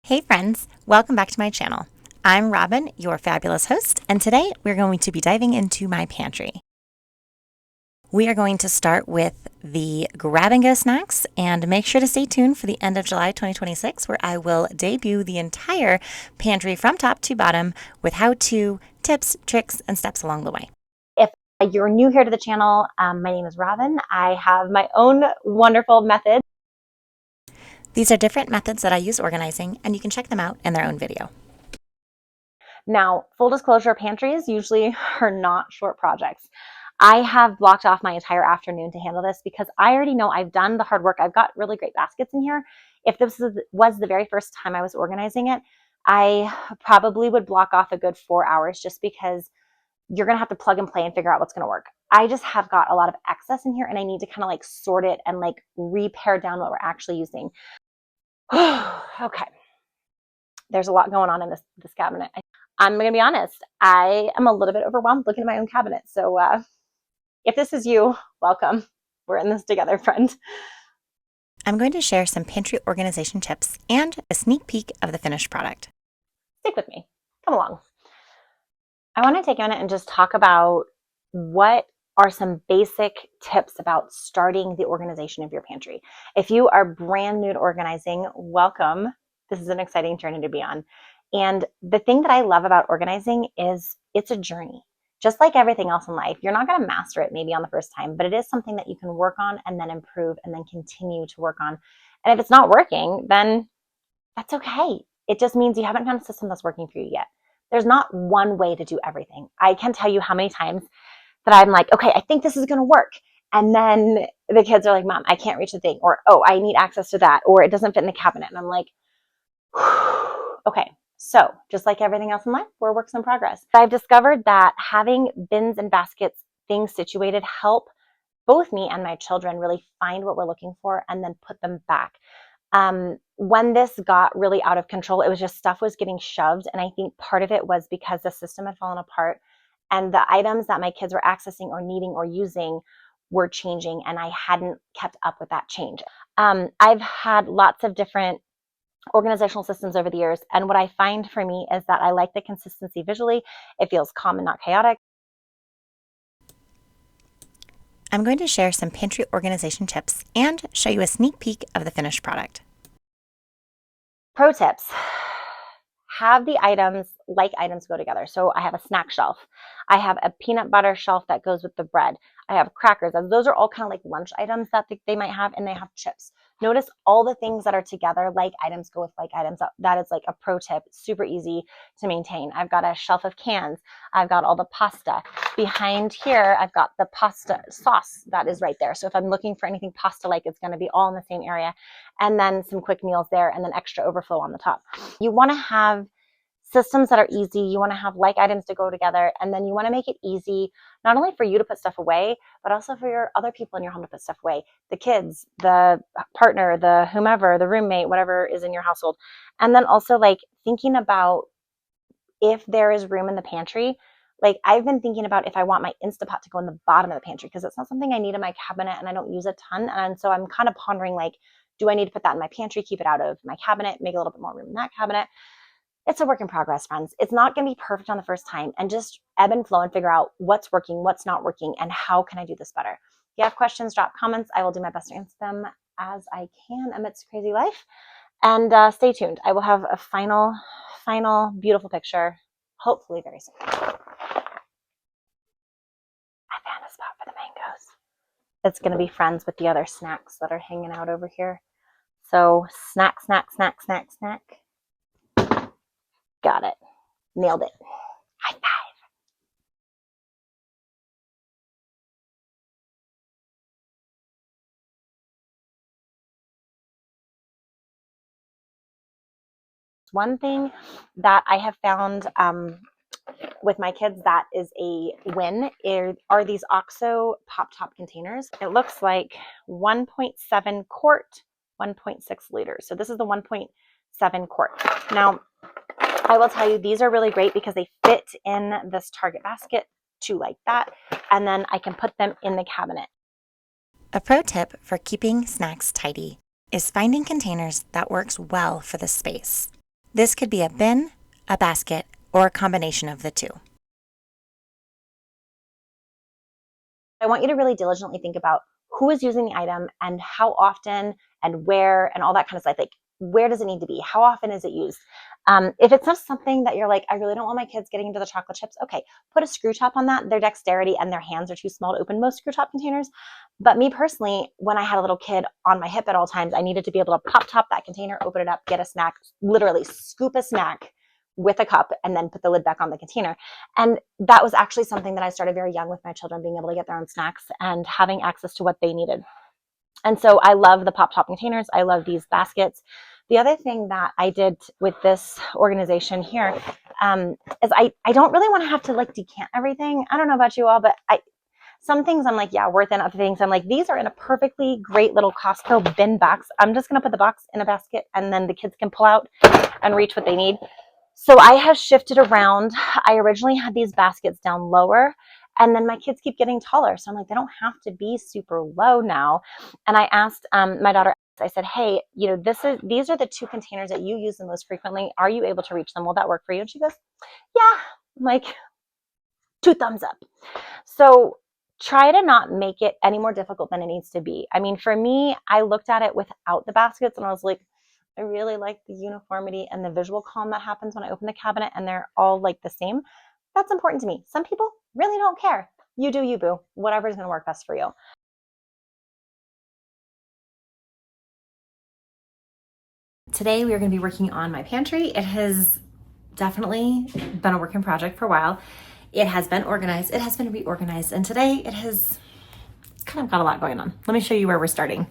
Hey friends, welcome back to my channel. I'm Robin, your fabulous host, and today we're going to be diving into my pantry. We are going to start with the grab and go snacks, and make sure to stay tuned for the end of July 2026 where I will debut the entire pantry from top to bottom with how-to tips, tricks, and steps along the way. If you're new here to the channel, my name is Robin. I have my own wonderful methods. These are different methods that I use organizing, and you can check them out in their own video. Now, full disclosure, pantries usually are not short projects. I have blocked off my entire afternoon to handle this because I already know I've done the hard work. I've got really great baskets in here. If this was the very first time I was organizing it, I probably would block off a good 4 hours just because you're going to have to plug and play and figure out what's going to work. I just have got a lot of excess in here and I need to kind of like sort it and like repare down what we're actually using. Okay. There's a lot going on in this cabinet. I'm going to be honest. I am a little bit overwhelmed looking at my own cabinet. So if this is you, welcome. We're in this together, friend. I'm going to share some pantry organization tips and a sneak peek of the finished product. Stick with me. Come along. I want to take a minute and just talk about what are some basic tips about starting the organization of your pantry. If you are brand new to organizing, welcome. This is an exciting journey to be on. And the thing that I love about organizing is it's a journey. Just like everything else in life, you're not going to master it maybe on the first time, but it is something that you can work on and then improve and then continue to work on. And if it's not working, then that's okay. It just means you haven't found a system that's working for you yet. There's not one way to do everything. I can't tell you how many times that I'm like, okay, I think this is going to work. And then the kids are like, Mom, I can't reach the thing. Or, oh, I need access to that. Or it doesn't fit in the cabinet. And I'm like, okay. So just like everything else in life, we're works in progress. I've discovered that having bins and baskets, things situated, help both me and my children really find what we're looking for and then put them back. When this got really out of control, it was just stuff was getting shoved. And I think part of it was because the system had fallen apart and the items that my kids were accessing or needing or using were changing, and I hadn't kept up with that change. I've had lots of different organizational systems over the years, and what I find for me is that I like the consistency visually. It feels calm and not chaotic. I'm going to share some pantry organization tips and show you a sneak peek of the finished product. Pro tips. Have the items like items go together. So I have a snack shelf. I have a peanut butter shelf that goes with the bread. I have crackers. Those are all kind of like lunch items that they might have, and they have chips. Notice all the things that are together, like items go with like items. That is like a pro tip, super easy to maintain. I've got a shelf of cans. I've got all the pasta. Behind here, I've got the pasta sauce that is right there. So if I'm looking for anything pasta-like, it's going to be all in the same area. And then some quick meals there, and then extra overflow on the top. You want to have systems that are easy. You want to have like items to go together, and then you want to make it easy not only for you to put stuff away, but also for your other people in your home to put stuff away. The kids, the partner, the whomever, the roommate, whatever is in your household. And then also like thinking about if there is room in the pantry. Like I've been thinking about if I want my Instapot to go in the bottom of the pantry because it's not something I need in my cabinet and I don't use a ton. And so I'm kind of pondering like, do I need to put that in my pantry, keep it out of my cabinet, make a little bit more room in that cabinet? It's a work in progress, friends. It's not going to be perfect on the first time, and just ebb and flow and figure out what's working, what's not working, and how can I do this better. If you have questions, drop comments. I will do my best to answer them as I can amidst crazy life. And stay tuned. I will have a final beautiful picture, hopefully very soon. I found a spot for the mangoes. It's going to be friends with the other snacks that are hanging out over here. So snack, snack, snack, snack, snack. Got it. Nailed it. High five. One thing that I have found with my kids that is a win are these OXO pop top containers. It looks like 1.7 quart, 1.6 liters. So this is the 1.7 quart. Now, I will tell you, these are really great because they fit in this Target basket too, like that. And then I can put them in the cabinet. A pro tip for keeping snacks tidy is finding containers that works well for the space. This could be a bin, a basket, or a combination of the two. I want you to really diligently think about who is using the item and how often and where and all that kind of stuff. Like, where does it need to be? How often is it used? If it's not something that you're like, I really don't want my kids getting into the chocolate chips, okay, put a screw top on that. Their dexterity and their hands are too small to open most screw top containers. But me personally, when I had a little kid on my hip at all times, I needed to be able to pop top that container, open it up, get a snack, literally scoop a snack with a cup, and then put the lid back on the container. And that was actually something that I started very young with my children, being able to get their own snacks and having access to what they needed. And so I love the pop top containers. I love these baskets. The other thing that I did with this organization here is I don't really want to have to like decant everything. I don't know about you all, but some things I'm like, yeah, worth it. Other things I'm like, these are in a perfectly great little Costco bin box. I'm just going to put the box in a basket and then the kids can pull out and reach what they need. So I have shifted around. I originally had these baskets down lower, and then my kids keep getting taller. So I'm like, they don't have to be super low now. And I asked my daughter, I said, hey, you know, these are the two containers that you use the most frequently. Are you able to reach them? Will that work for you? And she goes, yeah. I'm like, 2 thumbs up. So try to not make it any more difficult than it needs to be. I mean, for me, I looked at it without the baskets and I was like, I really like the uniformity and the visual calm that happens when I open the cabinet and they're all like the same. That's important to me. Some people really don't care. You do you, boo. Whatever is going to work best for you. Today we are going to be working on my pantry. It has definitely been a working project for a while. It has been organized. It has been reorganized. And today it's kind of got a lot going on. Let me show you where we're starting.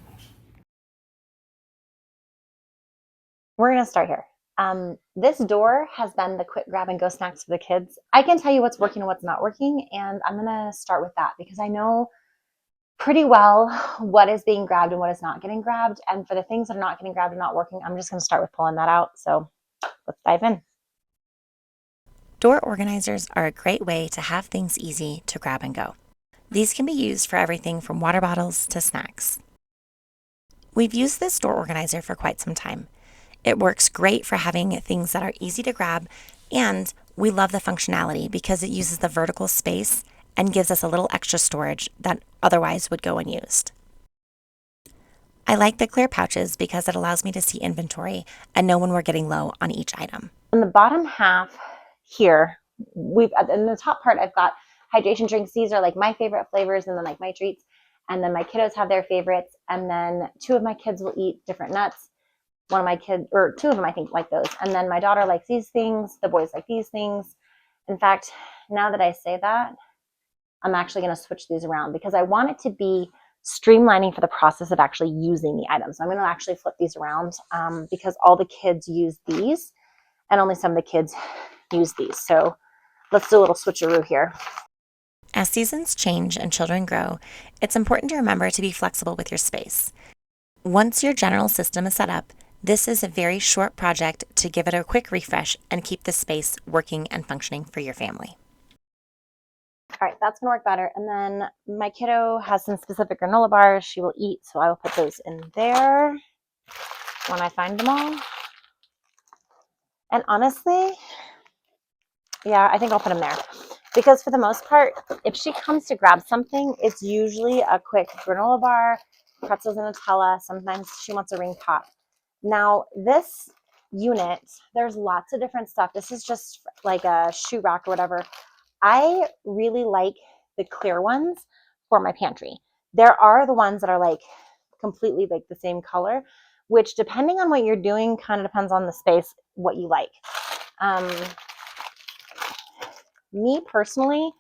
We're going to start here. This door has been the quick grab and go snacks for the kids. I can tell you what's working and what's not working, and I'm going to start with that because I know pretty well what is being grabbed and what is not getting grabbed. And for the things that are not getting grabbed and not working, I'm just going to start with pulling that out. So let's dive in. Door organizers are a great way to have things easy to grab and go. These can be used for everything from water bottles to snacks. We've used this door organizer for quite some time. It works great for having things that are easy to grab, and we love the functionality because it uses the vertical space and gives us a little extra storage that otherwise would go unused. I like the clear pouches because it allows me to see inventory and know when we're getting low on each item. In the bottom half here, in the top part, I've got hydration drinks. These are like my favorite flavors and then like my treats. And then my kiddos have their favorites. And then 2 of my kids will eat different nuts. One of my kids, or 2 of them, I think, like those. And then my daughter likes these things. The boys like these things. In fact, now that I say that, I'm actually going to switch these around because I want it to be streamlining for the process of actually using the items. So I'm going to actually flip these around because all the kids use these and only some of the kids use these. So let's do a little switcheroo here. As seasons change and children grow, it's important to remember to be flexible with your space. Once your general system is set up, this is a very short project to give it a quick refresh and keep the space working and functioning for your family. All right, that's gonna work better. And then my kiddo has some specific granola bars she will eat, so I will put those in there when I find them all. And honestly, yeah, I think I'll put them there. Because for the most part, if she comes to grab something, it's usually a quick granola bar, pretzels and Nutella. Sometimes she wants a ring pop. Now, this unit, there's lots of different stuff. This is just like a shoe rack or whatever. I really like the clear ones for my pantry. There are the ones that are like completely like the same color, which depending on what you're doing, kind of depends on the space, what you like. Me personally,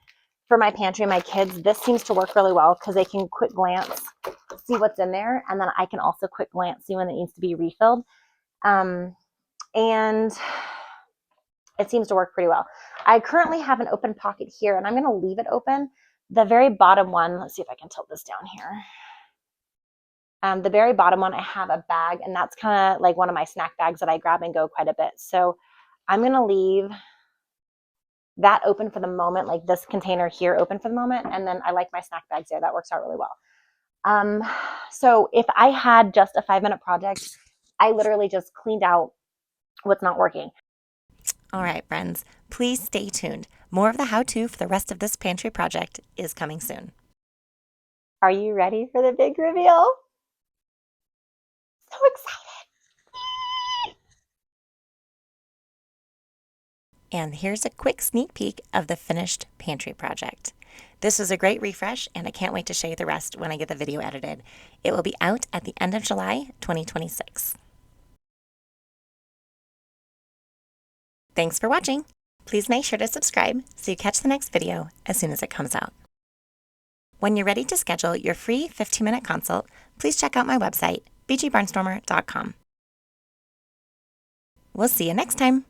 for my pantry, my kids, this seems to work really well because they can quick glance, see what's in there, and then I can also quick glance, see when it needs to be refilled. And it seems to work pretty well. I currently have an open pocket here, and I'm going to leave it open. The very bottom one, let's see if I can tilt this down here. The very bottom one, I have a bag, and that's kind of like one of my snack bags that I grab and go quite a bit. So I'm going to leave that open for the moment, like this container here open for the moment, and then I like my snack bags there. That works out really well. So if I had just a 5-minute project, I literally just cleaned out what's not working. All right, friends, please stay tuned. More of the how-to for the rest of this pantry project is coming soon. Are you ready for the big reveal? So excited! And here's a quick sneak peek of the finished pantry project. This is a great refresh, and I can't wait to show you the rest when I get the video edited. It will be out at the end of July 2026. Thanks for watching. Please make sure to subscribe so you catch the next video as soon as it comes out. When you're ready to schedule your free 15-minute consult, please check out my website, bgbarnstormer.com. We'll see you next time.